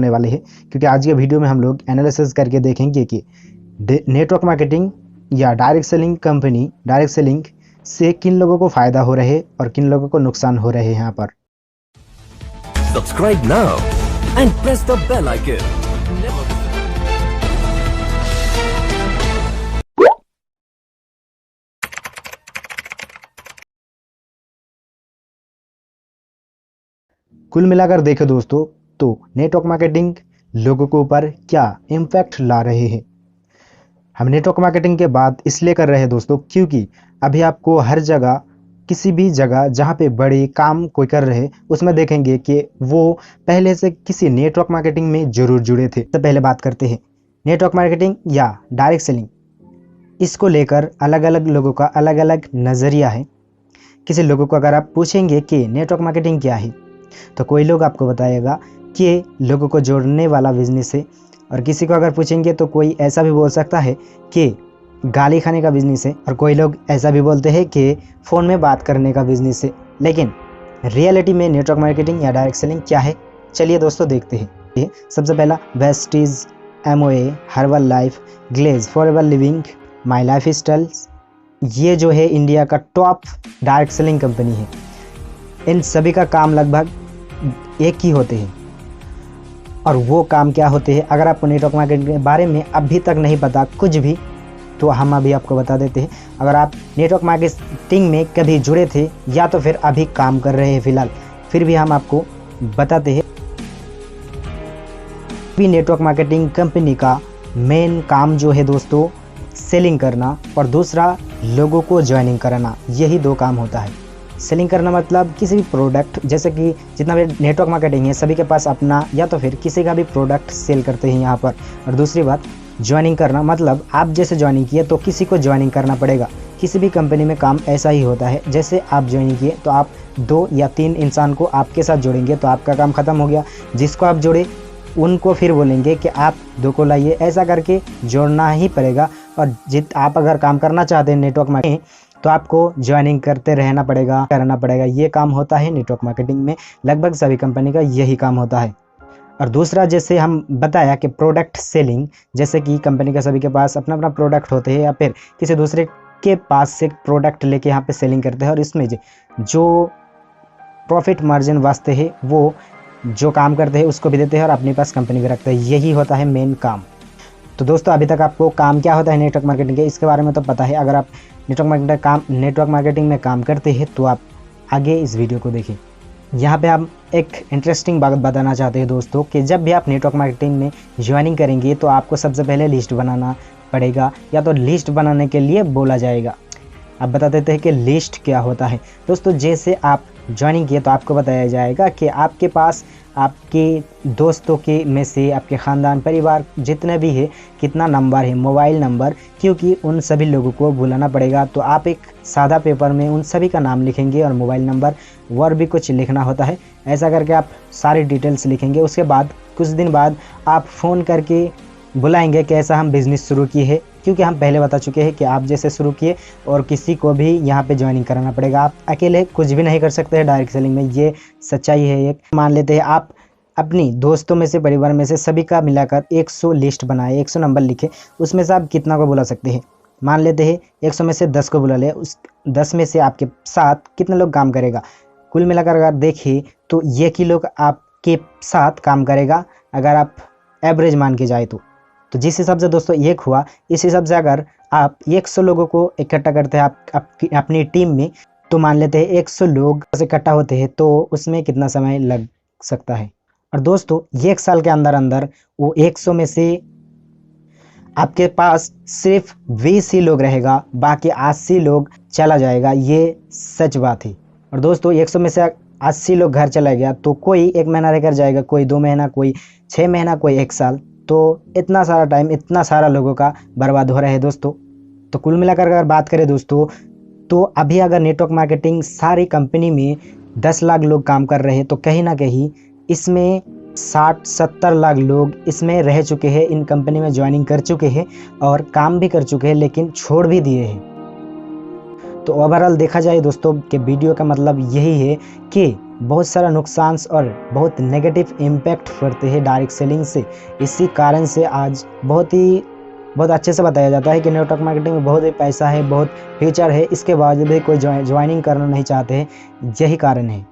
होने वाले हैं, क्योंकि आज के वीडियो में हम लोग एनालिसिस करके देखेंगे कि नेटवर्क मार्केटिंग या direct selling company, direct selling से किन लोगों को फ़ायदा हो रहे हैं और किन लोगों को नुकसान हो रहे हैं यहाँ पर। Subscribe now and press the bell icon. कुल मिलाकर देखें दोस्तों तो नेटवर्क मार्केटिंग लोगों के ऊपर क्या इम्पैक्ट ला रहे हैं। हम नेटवर्क मार्केटिंग के बात इसलिए कर रहे हैं दोस्तों क्योंकि अभी आपको हर जगह, किसी भी जगह जहाँ पे बड़े काम कोई कर रहे उसमें देखेंगे कि वो पहले से किसी नेटवर्क मार्केटिंग में जरूर जुड़े थे। तो पहले बात करते हैं नेटवर्क मार्केटिंग या डायरेक्ट सेलिंग। इसको लेकर अलग अलग लोगों का अलग अलग नज़रिया है। किसी लोगों को अगर आप पूछेंगे कि नेटवर्क मार्केटिंग क्या है तो कोई लोग आपको बताएगा कि लोगों को जोड़ने वाला बिजनेस है, और किसी को अगर पूछेंगे तो कोई ऐसा भी बोल सकता है कि गाली खाने का बिजनेस है, और कोई लोग ऐसा भी बोलते हैं कि फ़ोन में बात करने का बिजनेस है। लेकिन रियलिटी में नेटवर्क मार्केटिंग या डायरेक्ट सेलिंग क्या है, चलिए दोस्तों देखते हैं। सबसे पहला Vestige, MOA, Herbalife, Glaze, Forever Living, Mi Lifestyle, ये जो है इंडिया का टॉप डायरेक्ट सेलिंग कंपनी है। इन सभी का काम लगभग एक ही होते हैं, और वो काम क्या होते हैं अगर आपको नेटवर्क मार्केटिंग के बारे में अभी तक नहीं पता कुछ भी, तो हम अभी आपको बता देते हैं। अगर आप नेटवर्क मार्केटिंग में कभी जुड़े थे या तो फिर अभी काम कर रहे हैं फ़िलहाल, फिर भी हम आपको बताते हैं। भी नेटवर्क मार्केटिंग कंपनी का मेन काम जो है दोस्तों सेलिंग करना, और दूसरा लोगों को ज्वाइनिंग कराना, यही दो काम होता है। सेलिंग करना मतलब किसी भी प्रोडक्ट, जैसे कि जितना भी नेटवर्क मार्केटिंग है सभी के पास अपना या तो फिर किसी का भी प्रोडक्ट सेल करते हैं यहाँ पर। और दूसरी बात ज्वाइनिंग करना मतलब आप जैसे ज्वाइनिंग किए तो किसी को ज्वाइनिंग करना पड़ेगा। किसी भी कंपनी में काम ऐसा ही होता है, जैसे आप ज्वाइनिंग किए तो आप 2 या 3 इंसान को आपके साथ जोड़ेंगे तो आपका काम ख़त्म हो गया। जिसको आप जोड़े उनको फिर बोलेंगे कि आप 2 को लाइए, ऐसा करके जोड़ना ही पड़ेगा। और आप अगर काम करना चाहते हैं नेटवर्क मार्केटिंग तो आपको ज्वाइनिंग करते रहना पड़ेगा। ये काम होता है नेटवर्क मार्केटिंग में, लगभग सभी कंपनी का यही काम होता है। और दूसरा, जैसे हम बताया कि प्रोडक्ट सेलिंग, जैसे कि कंपनी का सभी के पास अपना अपना प्रोडक्ट होते हैं या फिर किसी दूसरे के पास से प्रोडक्ट लेके यहाँ पे सेलिंग करते हैं, और इसमें जो प्रॉफिट मार्जिन वास्ते है वो जो काम करते हैं उसको भी देते हैं और अपने पास कंपनी भी रखते हैं। यही होता है मेन काम। तो दोस्तों अभी तक आपको काम क्या होता है नेटवर्क मार्केटिंग के, इसके बारे में तो पता है। अगर आप नेटवर्क मार्केटिंग में काम करते हैं तो आप आगे इस वीडियो को देखें। यहाँ पे हम एक इंटरेस्टिंग बात बताना चाहते हैं दोस्तों कि जब भी आप नेटवर्क मार्केटिंग में ज्वाइनिंग करेंगे तो आपको सबसे पहले लिस्ट बनाना पड़ेगा, या तो लिस्ट बनाने के लिए बोला जाएगा। अब बता देते हैं कि लिस्ट क्या होता है दोस्तों। जैसे आप ज्वाइनिंग किए तो आपको बताया जाएगा कि आपके पास आपके दोस्तों के में से, आपके ख़ानदान परिवार जितने भी है, कितना नंबर है, मोबाइल नंबर, क्योंकि उन सभी लोगों को बुलाना पड़ेगा। तो आप एक सादा पेपर में उन सभी का नाम लिखेंगे और मोबाइल नंबर और भी कुछ लिखना होता है। ऐसा करके आप सारी डिटेल्स लिखेंगे। उसके बाद कुछ दिन बाद आप फ़ोन करके बुलाएंगे कि ऐसा हम बिज़नेस शुरू किए हैं, क्योंकि हम पहले बता चुके हैं कि आप जैसे शुरू किए और किसी को भी यहाँ पे ज्वाइनिंग कराना पड़ेगा। आप अकेले कुछ भी नहीं कर सकते हैं डायरेक्ट सेलिंग में, ये सच्चाई है। एक मान लेते हैं आप अपनी दोस्तों में से, परिवार में से सभी का मिलाकर 100 लिस्ट बनाए, 100 नंबर लिखे, उसमें से आप कितना को बुला सकते हैं। मान लेते हैं 100 में से 10 को बुला ले, उस 10 में से आपके साथ कितने लोग काम करेगा। कुल मिलाकर अगर देखें तो एक ही लोग आपके साथ काम करेगा, अगर आप एवरेज मान के जाए तो जिस हिसाब से दोस्तों एक हुआ, इस हिसाब से अगर आप 100 लोगों को इकट्ठा करते हैं अपनी टीम में, तो मान लेते हैं 100 लोग इकट्ठा होते हैं तो उसमें कितना समय लग सकता है। और दोस्तों 1 साल के अंदर अंदर वो 100 में से आपके पास सिर्फ 20 ही लोग रहेगा, बाकी 80 लोग चला जाएगा। ये सच बात है। और दोस्तों 100 में से 80 लोग घर चला गया तो कोई 1 महीना रहकर जाएगा, कोई 2 महीना, कोई 6 महीना, कोई 1 साल। तो इतना सारा टाइम, इतना सारा लोगों का बर्बाद हो रहा है दोस्तों। तो कुल मिलाकर अगर बात करें दोस्तों, तो अभी अगर नेटवर्क मार्केटिंग सारी कंपनी में 10 लाख लोग काम कर रहे हैं तो कहीं ना कहीं इसमें 60-70 लाख लोग इसमें रह चुके हैं, इन कंपनी में ज्वाइनिंग कर चुके हैं और काम भी कर चुके हैं, लेकिन छोड़ भी दिए हैं। तो ओवरऑल देखा जाए दोस्तों कि वीडियो का मतलब यही है कि बहुत सारा नुकसान और बहुत नेगेटिव इम्पैक्ट पड़ते हैं डायरेक्ट सेलिंग से। इसी कारण से आज बहुत अच्छे से बताया जाता है कि नेटवर्क मार्केटिंग में बहुत ही पैसा है, बहुत फ्यूचर है, इसके बावजूद भी कोई ज्वाइनिंग करना नहीं चाहते हैं। यही कारण है।